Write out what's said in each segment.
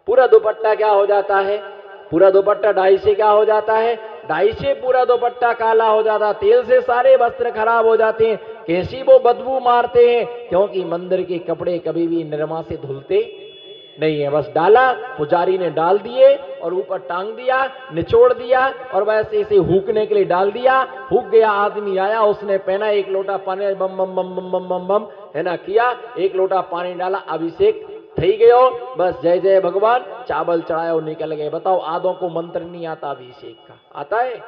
पूरा दुपट्टा क्या हो जाता है? पूरा दुपट्टा डाई से क्या हो जाता है? डाई से पूरा दुपट्टा काला हो जाता, तेल से सारे वस्त्र खराब हो जाते हैं, कैसी वो बदबू मारते हैं, क्योंकि मंदिर के कपड़े कभी भी निरमा से धुलते नहीं है। बस डाला, पुजारी ने डाल दिए और ऊपर टांग दिया, निचोड़ दिया और वैसे इसे हूकने के लिए डाल दिया, हूक गया, आदमी आया, उसने पहना, एक लोटा पानी बम बम बम बम बम बम बम है ना किया, एक लोटा पानी डाला, अभिषेक थी गयो, बस जय जय भगवान, चावल चढ़ाया, निकल गए। बताओ, आधों को मंत्र नहीं आता अभिषेक का? आता है?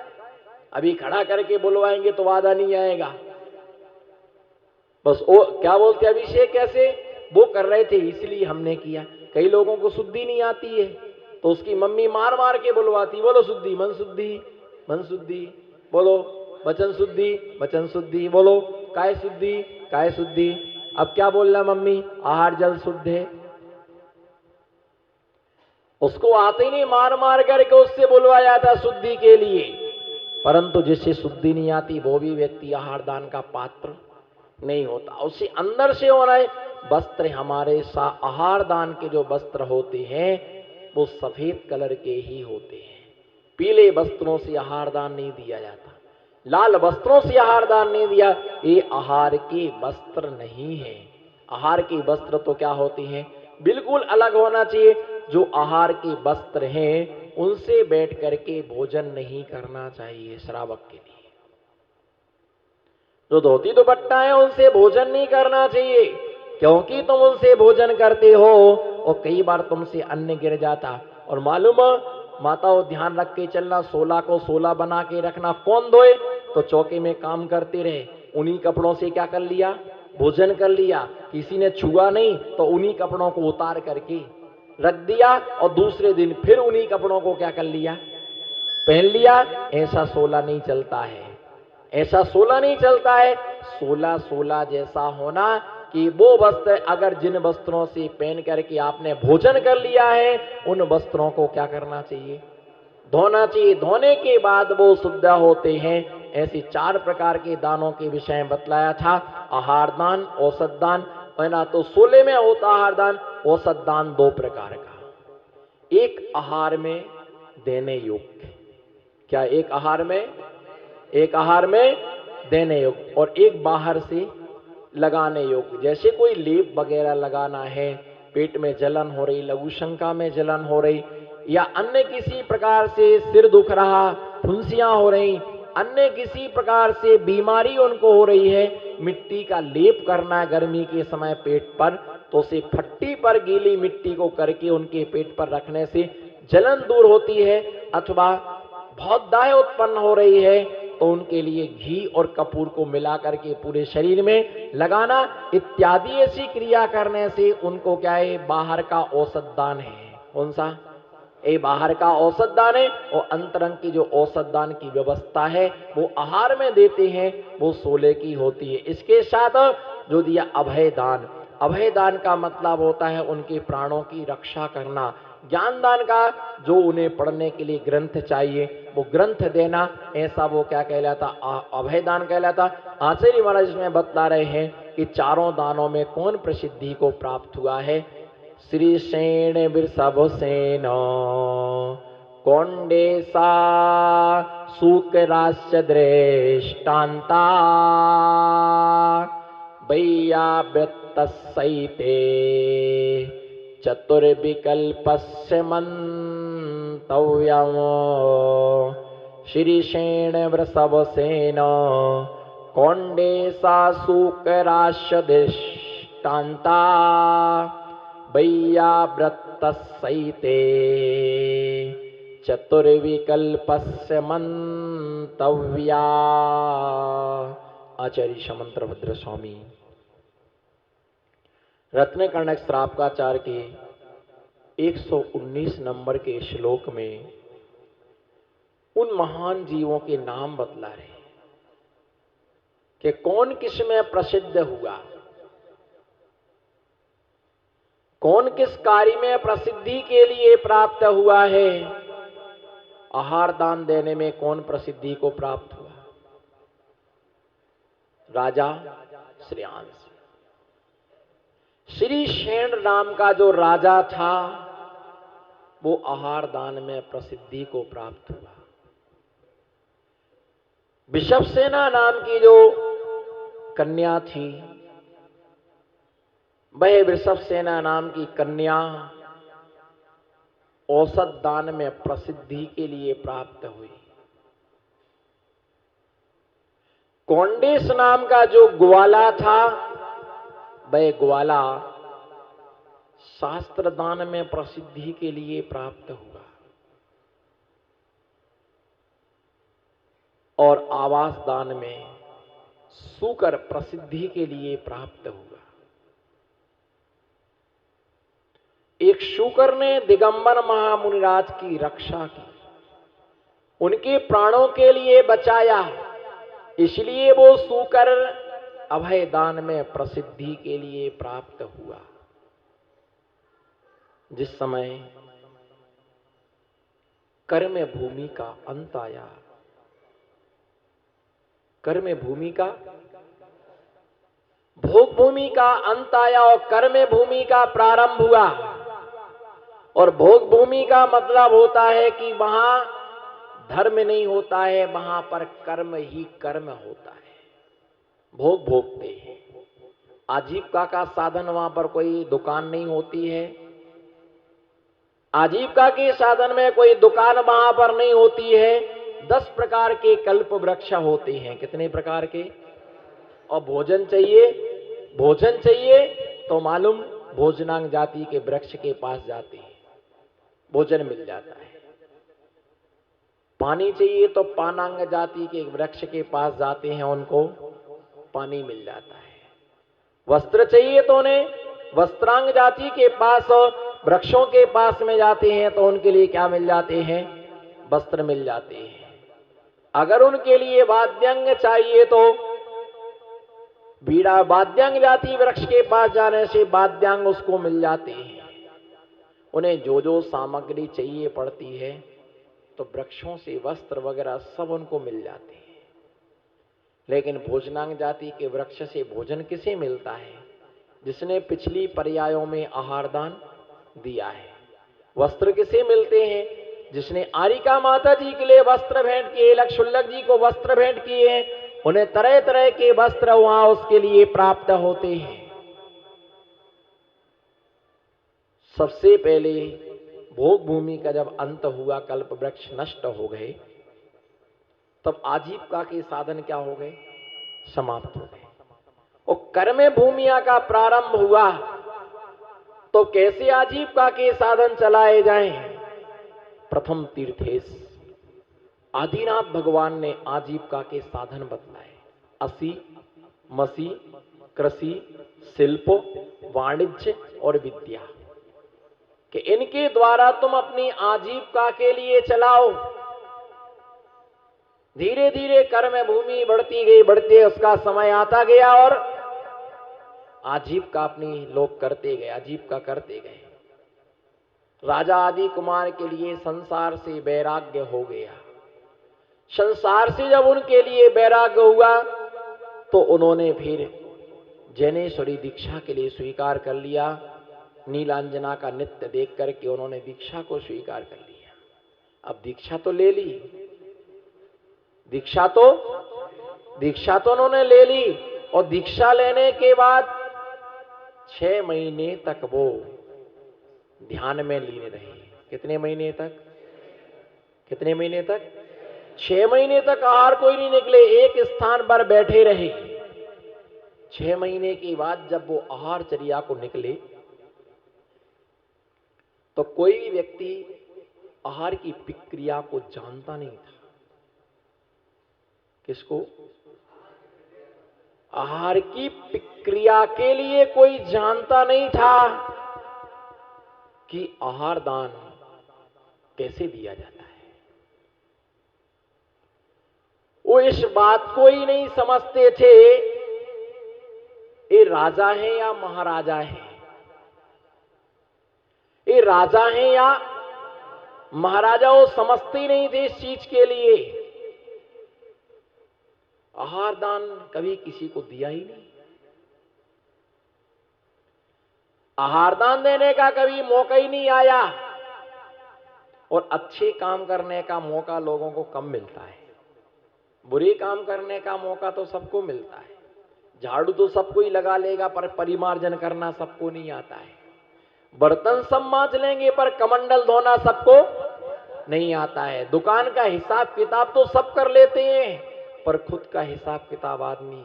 अभी खड़ा करके बुलवाएंगे तो आधा नहीं आएगा। बस वो क्या बोलते, अभिषेक कैसे वो कर रहे थे इसलिए हमने किया। कई लोगों को शुद्धि नहीं आती है तो उसकी मम्मी मार मार के बुलवाती, बोलो शुद्धि, मन शुद्धि, मन शुद्धि, बोलो वचन शुद्धि, वचन शुद्धि, बोलो काय शुद्धि, काय शुद्धि। अब क्या बोलना मम्मी, आहार जल शुद्ध है। उसको आते ही नहीं, मार मार करके उससे बुलवाया था शुद्धि के लिए। परंतु जिससे शुद्धि नहीं आती वो भी व्यक्ति आहार दान का पात्र नहीं होता, उसे अंदर से होना है। वस्त्र हमारे आहार दान के जो वस्त्र होते हैं वो सफेद कलर के ही होते हैं। पीले वस्त्रों से आहार दान नहीं दिया जाता, लाल वस्त्रों से आहार दान नहीं दिया, ये आहार के वस्त्र नहीं है। आहार के वस्त्र तो क्या होते हैं, बिल्कुल अलग होना चाहिए। जो आहार के वस्त्र हैं उनसे बैठ करके भोजन नहीं करना चाहिए श्रावक के लिए। जो धोती दुपट्टा है उनसे भोजन नहीं करना चाहिए, क्योंकि तुम उनसे भोजन करते हो और कई बार तुमसे अन्न गिर जाता। और मालूम माताओं, ध्यान रख के चलना, 16 को 16 बना के रखना। कौन धोए? तो चौके में काम करते रहे, उन्हीं कपड़ों से क्या कर लिया, भोजन कर लिया। किसी ने छुआ नहीं तो उन्हीं कपड़ों को उतार करके रख दिया और दूसरे दिन फिर उन्हीं कपड़ों को क्या कर लिया, पहन लिया। ऐसा 16 नहीं चलता है, ऐसा 16 नहीं चलता है। 16 16 जैसा होना कि वो वस्त्र, अगर जिन वस्त्रों से पहन करके आपने भोजन कर लिया है उन वस्त्रों को क्या करना चाहिए, धोना चाहिए। धोने के बाद वो शुद्ध होते हैं। ऐसे 4 प्रकार के दानों के विषय में बतलाया था। आहार दान, औसत दान, पहला तो 16 में होता आहार दान। औसत दान 2 प्रकार का, एक आहार में देने योग्य, क्या एक आहार में, एक आहार में देने योग्य, और एक बाहर से लगाने योग्य। जैसे कोई लेप वगैरह लगाना है, पेट में जलन हो रही, लघु शंका में जलन हो रही, या अन्य किसी प्रकार से सिर दुख रहा, फुंसियां हो रही, अन्य किसी प्रकार से बीमारी उनको हो रही है, मिट्टी का लेप करना है गर्मी के समय पेट पर, तो उसे फट्टी पर गीली मिट्टी को करके उनके पेट पर रखने से जलन दूर होती है। अथवा बहुत दाह उत्पन्न हो रही है तो उनके लिए घी और कपूर को मिला करके पूरे शरीर में लगाना, इत्यादि ऐसी क्रिया करने से उनको क्या है, बाहर का औसत दान है। कौन सा? ये बाहर का औसत दान है। और अंतरंग की जो औसत दान की व्यवस्था है वो आहार में देते हैं, वो 16 की होती है। इसके साथ जो दिया अभय दान, अभय दान का मतलब होता है उनके प्राणों की रक्षा करना। ज्ञान दान का, जो उन्हें पढ़ने के लिए ग्रंथ चाहिए वो ग्रंथ देना, ऐसा वो क्या कहलाता, अभय दान कहलाता। आचार्य महाराज इसमें बतला रहे हैं कि चारों दानों में कौन प्रसिद्धि को प्राप्त हुआ है। श्री सेन वृषभ सेन कौंडेसा शुकरास्य दृष्टान्ता वैयाव्रतस्सैते चतुर्विकल्पस्य मन्तव्यम्। श्रीसेन वृषभसेन कौंडेसा शुकरास्य दृष्टान्ता वैयाव्रतस्सैते चतुर्विकल्पस्य मन्तव्या। आचार्य समंत्रभद्र स्वामी रत्नकर्णक श्रावकाचार्य के 119 नंबर के श्लोक में उन महान जीवों के नाम बतला रहे कि कौन किस में प्रसिद्ध हुआ, कौन किस कार्य में प्रसिद्धि के लिए प्राप्त हुआ है। आहार दान देने में कौन प्रसिद्धि को प्राप्त हुआ? राजा श्रेयांश। श्री सेन नाम का जो राजा था वो आहार दान में प्रसिद्धि को प्राप्त हुआ। विषभसेना नाम की जो कन्या थी, वह वृषभसेना नाम की कन्या औसत दान में प्रसिद्धि के लिए प्राप्त हुई। कौंडेश नाम का जो ग्वाला था, वह ग्वाला शास्त्र दान में प्रसिद्धि के लिए प्राप्त हुआ और आवास दान में सुकर प्रसिद्धि के लिए प्राप्त हुआ। एक शुकर ने दिगंबर महामुनिराज की रक्षा की, उनके प्राणों के लिए बचाया, इसलिए वो शुकर अभय दान में प्रसिद्धि के लिए प्राप्त हुआ। जिस समय कर्म भूमि का अंत आया, कर्म भूमि का, भोग भूमि का अंत आया और कर्म भूमि का प्रारंभ हुआ। और भोग भूमि का मतलब होता है कि वहां धर्म नहीं होता है, वहां पर कर्म ही कर्म होता है। भोग भोगते हैं, आजीविका का साधन, वहां पर कोई दुकान नहीं होती है। आजीविका के साधन में कोई दुकान वहां पर नहीं होती है। 10 प्रकार के कल्प वृक्ष होते हैं। कितने प्रकार के? और भोजन चाहिए, भोजन चाहिए तो मालूम भोजनांग जाति के वृक्ष के पास जाते हैं, भोजन मिल जाता है। पानी चाहिए तो पानांग जाति के वृक्ष के पास जाते हैं, उनको पानी मिल जाता है। वस्त्र चाहिए तो उन्हें वस्त्रांग जाति के पास, वृक्षों के पास में जाते हैं तो उनके लिए क्या मिल जाते हैं? वस्त्र मिल जाते हैं। अगर उनके लिए वाद्यांग चाहिए तो बीड़ा वाद्यांग जाति वृक्ष के पास जाने से वाद्यांग उसको मिल जाते हैं। उन्हें जो जो सामग्री चाहिए पड़ती है तो वृक्षों से वस्त्र वगैरह सब उनको मिल जाते हैं। लेकिन भोजनांग जाति के वृक्ष से भोजन किसे मिलता है? जिसने पिछली पर्यायों में आहार दान दिया है। वस्त्र किसे मिलते हैं? जिसने आरिका माता जी के लिए वस्त्र भेंट किए, लक्षुल्लक जी को वस्त्र भेंट किए हैं, उन्हें तरह तरह के वस्त्र वहां उसके लिए प्राप्त होते हैं। सबसे पहले भोग भूमि का जब अंत हुआ, कल्प वृक्ष नष्ट हो गए, तब आजीविका के साधन क्या हो गए? समाप्त हो गए। और कर्म भूमिया का प्रारंभ हुआ तो कैसे आजीविका के साधन चलाए जाएं? प्रथम तीर्थेश आदिनाथ भगवान ने आजीविका के साधन बतलाए। असी, मसी, कृषि, शिल्प, वाणिज्य और विद्या, कि इनके द्वारा तुम अपनी आजीविका के लिए चलाओ। धीरे धीरे कर्म भूमि बढ़ती गई, बढ़ते उसका समय आता गया और आजीविका अपनी लोग करते गए, आजीविका करते गए। राजा आदि कुमार के लिए संसार से वैराग्य हो गया। संसार से जब उनके लिए वैराग्य हुआ तो उन्होंने फिर जैनेश्वरी दीक्षा के लिए स्वीकार कर लिया। नीलांजना का नृत्य देख करके उन्होंने दीक्षा को स्वीकार कर लिया। अब दीक्षा तो ले ली, दीक्षा तो उन्होंने ले ली। और दीक्षा लेने के बाद 6 महीने तक वो ध्यान में लीन रहे। कितने महीने तक? कितने महीने तक? 6 महीने तक आहार कोई नहीं निकले, एक स्थान पर बैठे रहे। 6 महीने के बाद जब वो आहार चर्या को निकले तो कोई भी व्यक्ति आहार की प्रक्रिया को जानता नहीं था। किसको? आहार की प्रक्रिया के लिए कोई जानता नहीं था कि आहार दान कैसे दिया जाता है। वो इस बात को ही नहीं समझते थे ये राजा है या महाराजा है, ये राजा है या महाराजा, वो समझते ही नहीं थे इस चीज के लिए। आहार दान कभी किसी को दिया ही नहीं। आहार दान देने का कभी मौका ही नहीं आया, और अच्छे काम करने का मौका लोगों को कम मिलता है। बुरे काम करने का मौका तो सबको मिलता है। झाड़ू तो सबको ही लगा लेगा, पर परिमार्जन करना सबको नहीं आता है। बर्तन सब मांज लेंगे, पर कमंडल धोना सबको नहीं आता है। दुकान का हिसाब किताब तो सब कर लेते हैं, पर खुद का हिसाब किताब आदमी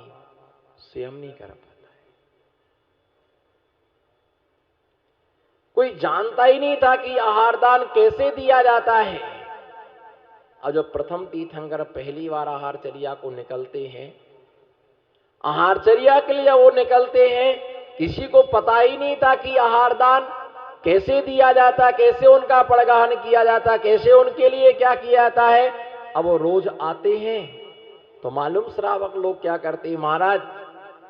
स्वयं नहीं कर पाता है। कोई जानता ही नहीं था कि आहार दान कैसे दिया जाता है। और जो प्रथम तीर्थंकर पहली बार आहारचर्या को निकलते हैं, आहारचर्या के लिए वो निकलते हैं, किसी को पता ही नहीं था कि आहार दान कैसे दिया जाता, कैसे उनका परिग्रहण किया जाता, कैसे उनके लिए क्या किया जाता है। अब वो रोज आते हैं तो मालूम श्रावक लोग क्या करते हैं, महाराज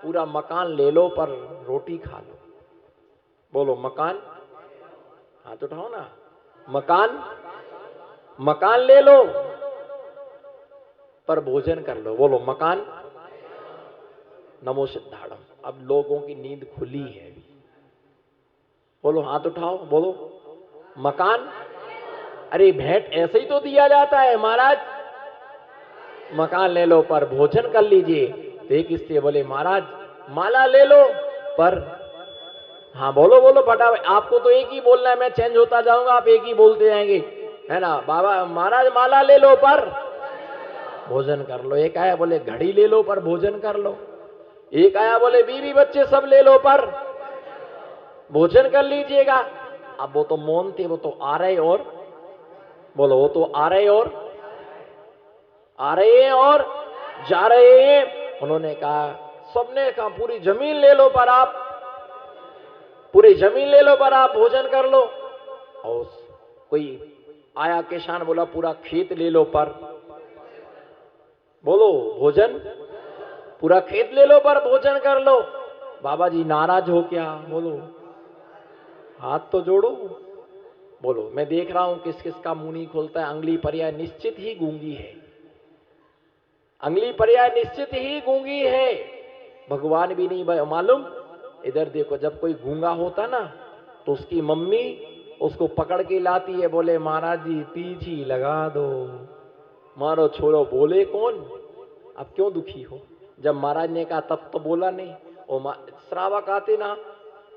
पूरा मकान ले लो पर रोटी खा लो। बोलो मकान, हाथ उठाओ ना, मकान, मकान ले लो पर भोजन कर लो। बोलो मकान, नमो सिद्धाड़म। अब लोगों की नींद खुली है। बोलो हाथ उठाओ, बोलो मकान। अरे भेंट ऐसे ही तो दिया जाता है महाराज, मकान ले लो पर भोजन कर लीजिए। तो एक इससे बोले महाराज माला ले लो पर, हाँ बोलो बोलो फटाफट, आपको तो एक ही बोलना है, मैं चेंज होता जाऊंगा, आप एक ही बोलते जाएंगे, है ना। बाबा महाराज माला ले लो पर भोजन कर लो। एक आया बोले घड़ी ले लो पर भोजन कर लो। एक आया बोले बीवी बच्चे सब ले लो पर भोजन कर लीजिएगा। अब वो तो मौन थे, वो तो आ रहे, और बोलो वो तो आ रहे और आ रहे हैं और जा रहे हैं। उन्होंने कहा, सबने कहा पूरी जमीन ले लो पर आप, पूरी जमीन ले लो पर आप भोजन कर लो। और कोई आया किसान बोला पूरा खेत ले लो पर, बोलो भोजन, पूरा खेत ले लो पर भोजन कर लो। बाबा जी नाराज हो क्या, बोलो हाथ तो जोड़ो। बोलो मैं देख रहा हूं किस किस का मुंह नहीं खोलता है। अंगली पर्याय निश्चित ही गूंगी है, अंगली पर्याय निश्चित ही गूंगी है। भगवान भी नहीं मालूम। इधर देखो, जब कोई गूंगा होता ना तो उसकी मम्मी उसको पकड़ के लाती है, बोले महाराज जी पीछी लगा दो, मारो छोड़ो, बोले कौन। अब क्यों दुखी हो, जब महाराज ने कहा तब तो बोला नहीं। और श्रावक आते ना,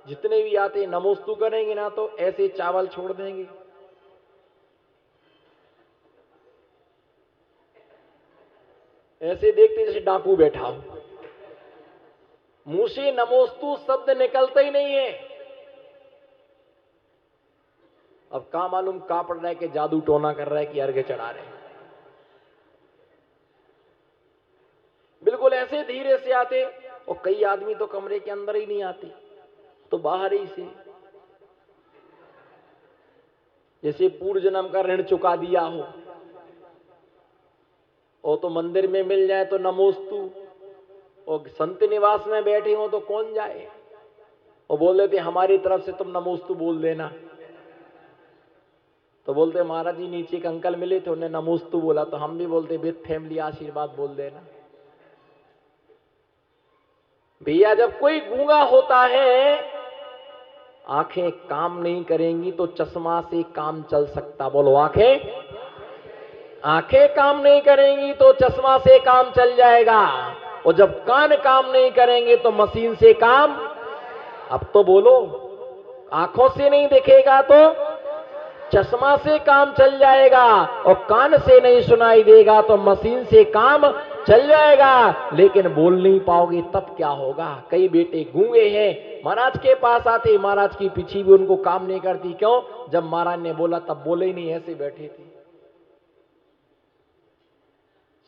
जितने भी आते नमोस्तु करेंगे ना तो ऐसे चावल छोड़ देंगे। ऐसे देखते जैसे डाकू बैठा हो, मुंह से नमोस्तु शब्द निकलता ही नहीं है। अब का मालूम का पड़ रहा है कि जादू टोना कर रहा है कि अर्घ्य चढ़ा रहे हैं। बिल्कुल ऐसे धीरे से आते, और कई आदमी तो कमरे के अंदर ही नहीं आते, तो बाहर ही से, जैसे पूर्व जन्म का ऋण चुका दिया हो। और तो मंदिर में मिल जाए तो नमोस्तु, और संत निवास में बैठे हो तो कौन जाए। और बोल देते हमारी तरफ से तुम नमोस्तु बोल देना। तो बोलते महाराज जी नीचे एक अंकल मिले थे, उन्हें नमोस्तु बोला, तो हम भी बोलते विद फैमिली आशीर्वाद बोल देना। भैया जब कोई गूंगा होता है, आंखें काम नहीं करेंगी तो चश्मा से काम चल सकता। बोलो आंखें, आंखें काम नहीं करेंगी तो चश्मा से काम चल जाएगा। और जब कान काम नहीं करेंगे तो मशीन से काम। अब तो बोलो, आंखों से नहीं दिखेगा तो चश्मा से काम चल जाएगा, और कान से नहीं सुनाई देगा तो मशीन से काम चल जाएगा। लेकिन बोल नहीं पाओगे तब क्या होगा। कई बेटे गूंगे हैं, महाराज के पास आते, महाराज की पीछे भी उनको काम नहीं करती। क्यों, जब महाराज ने बोला तब बोले ही नहीं, ऐसे बैठे थे।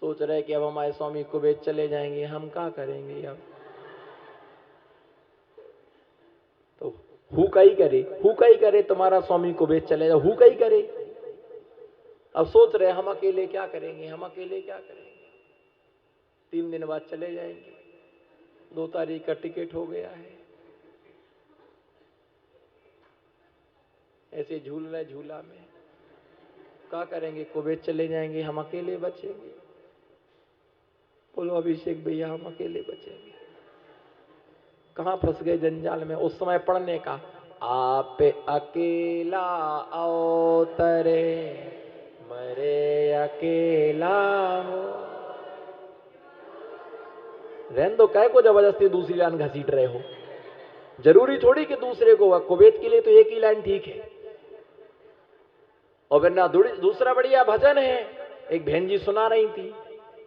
सोच रहे कि अब हमारे स्वामी कुबेर चले जाएंगे, हम क्या करेंगे अब। तो हुका ही करे, हुका ही करे, तुम्हारा स्वामी कुबेर चले जाओ, हुका ही करे। अब सोच रहे हम अकेले क्या करेंगे, हम अकेले क्या करेंगे। 3 दिन बाद चले जाएंगे, 2 तारीख का टिकट हो गया है। ऐसे झूल रहे झूला में, क्या करेंगे, कुबेर चले जाएंगे, हम अकेले बचेंगे। बोलो अभिषेक भैया हम अकेले बचेंगे। कहां फंस गए जंजाल में। उस समय पढ़ने का, आप अकेला अवतरे, मरे अकेला हो। रहन दो, कह को जबरदस्ती दूसरी लाइन घसीट रहे हो। जरूरी थोड़ी कि दूसरे को, कुवैत के लिए तो एक ही लाइन ठीक है। और फिर ना दूसरा बढ़िया भजन है, एक बहन जी सुना रही थी,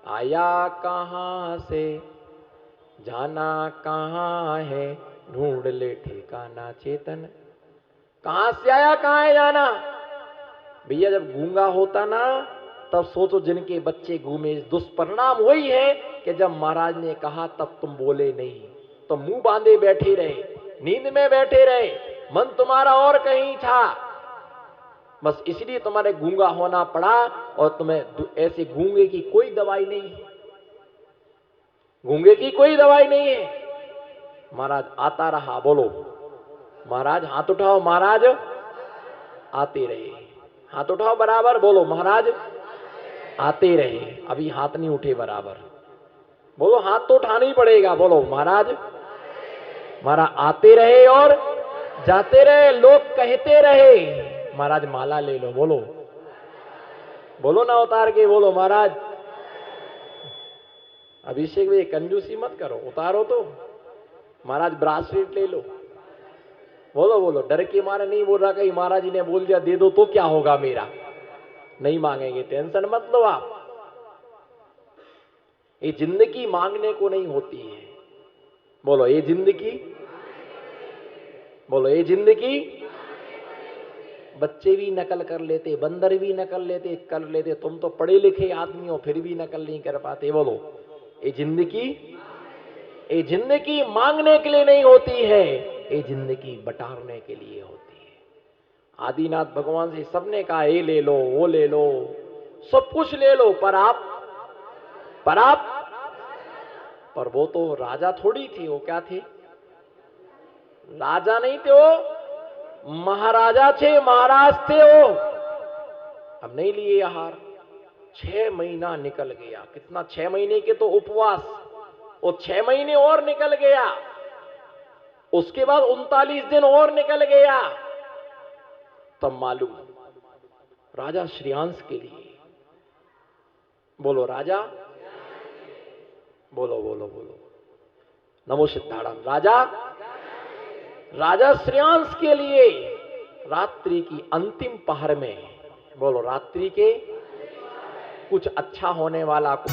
आया कहां से जाना कहां है, ढूंढ ले ठिकाना चेतन। कहां से आया कहां है जाना। भैया जब गूंगा होता ना, तब सोचो जिनके बच्चे गूंगे, दुष्परिणाम वही है कि जब महाराज ने कहा तब तुम बोले नहीं, तो मुंह बांधे बैठे रहे, नींद में बैठे रहे, मन तुम्हारा और कहीं था। बस इसलिए तुम्हारे गूंगा होना पड़ा। और तुम्हें ऐसे गूंगे की कोई दवाई नहीं है, गूंगे की कोई दवाई नहीं है। महाराज आता रहा, बोलो महाराज हाथ उठाओ, महाराज आते रहे। हाथ उठाओ बराबर, बोलो महाराज आते रहे। अभी हाथ नहीं उठे बराबर, बोलो हाथ तो उठाना ही पड़ेगा। बोलो महाराज महाराज आते रहे और जाते रहे, लोग कहते रहे महाराज माला ले लो। बोलो बोलो ना उतार के, बोलो महाराज। अभिषेक भाई कंजूसी मत करो, उतारो तो। महाराज ब्रासलेट ले लो। बोलो बोलो, डर के मारे नहीं बोल रहा, कहीं महाराज जी ने बोल दिया दे दो तो क्या होगा मेरा। नहीं मांगेंगे, टेंशन मत लो आप। ये जिंदगी मांगने को नहीं होती है। बोलो ये जिंदगी, बोलो ये जिंदगी। बच्चे भी नकल कर लेते, बंदर भी नकल कर लेते, तुम तो पढ़े लिखे आदमी हो फिर भी नकल नहीं कर पाते। बोलो ये जिंदगी, ये जिंदगी मांगने के लिए नहीं होती है, ये जिंदगी बटारने के लिए होती है। आदिनाथ भगवान से सबने कहा ये ले लो वो ले लो, सब कुछ ले लो, पर पर वो तो राजा थोड़ी थे। वो क्या थे? राजा नहीं थे वो, महाराजा थे, महाराज थे वो। अब नहीं लिए आहार, 6 महीना निकल गया। कितना? 6 महीने के तो उपवास, वो 6 महीने और निकल गया। उसके बाद 39 दिन और निकल गया। तब मालूम राजा श्रेयांश के लिए, बोलो राजा, बोलो बोलो बोलो, नमो सिद्धाराम। राजा श्रेयांश के लिए रात्रि की अंतिम पहर में, बोलो रात्रि के कुछ अच्छा होने वाला कुछ